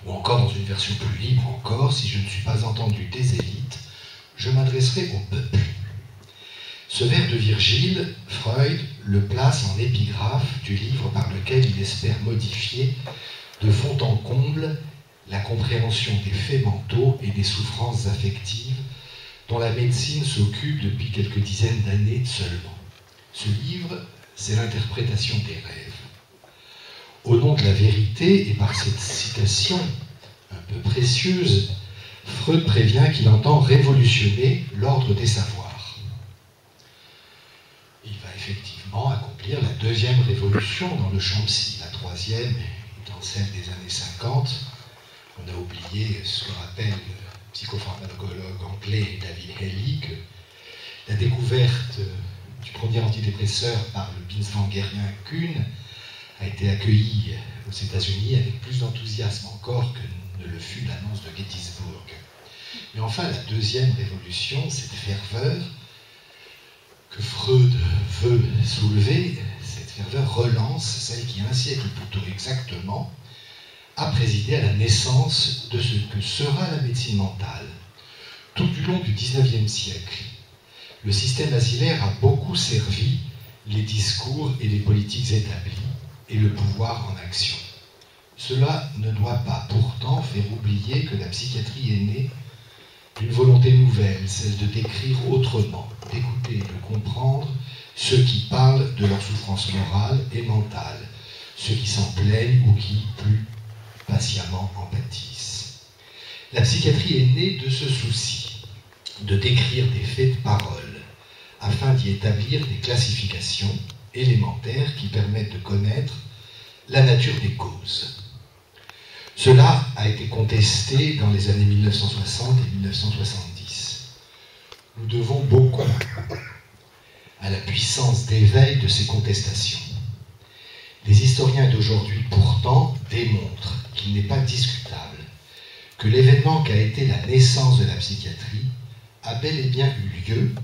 Ou encore, dans une version plus libre encore, si je ne suis pas entendu des élites, je m'adresserai au peuple. Ce vers de Virgile, Freud le place en épigraphe du livre par lequel il espère modifier de fond en comble la compréhension des faits mentaux et des souffrances affectives dont la médecine s'occupe depuis quelques dizaines d'années seulement. Ce livre, c'est l'interprétation des rêves. Au nom de la vérité, et par cette citation un peu précieuse, Freud prévient qu'il entend révolutionner l'ordre des savoirs. Il va effectivement accomplir la deuxième révolution dans le champ psy, la troisième étant celle des années 50. On a oublié ce que rappelle le psychopharmacologue anglais David Haley, que la découverte du premier antidépresseur par le binswangerien Kuhn a été accueillie aux États-Unis avec plus d'enthousiasme encore que ne le fut l'annonce de Gettysburg. Mais enfin, la deuxième révolution, cette ferveur que Freud veut soulever, cette ferveur relance celle qui, un siècle plus tôt exactement, a présidé à la naissance de ce que sera la médecine mentale. Tout du long du XIXe siècle, le système asilaire a beaucoup servi les discours et les politiques établies et le pouvoir en action. Cela ne doit pas pourtant faire oublier que la psychiatrie est née d'une volonté nouvelle, celle de décrire autrement, d'écouter et de comprendre ceux qui parlent de leur souffrance morale et mentale, ceux qui s'en plaignent ou qui, plus patiemment, en pâtissent. La psychiatrie est née de ce souci, de décrire des faits de parole, afin d'y établir des classifications élémentaires qui permettent de connaître la nature des causes. Cela a été contesté dans les années 1960 et 1970. Nous devons beaucoup à la puissance d'éveil de ces contestations. Les historiens d'aujourd'hui, pourtant, démontrent qu'il n'est pas discutable que l'événement qu'a été la naissance de la psychiatrie a bel et bien eu lieu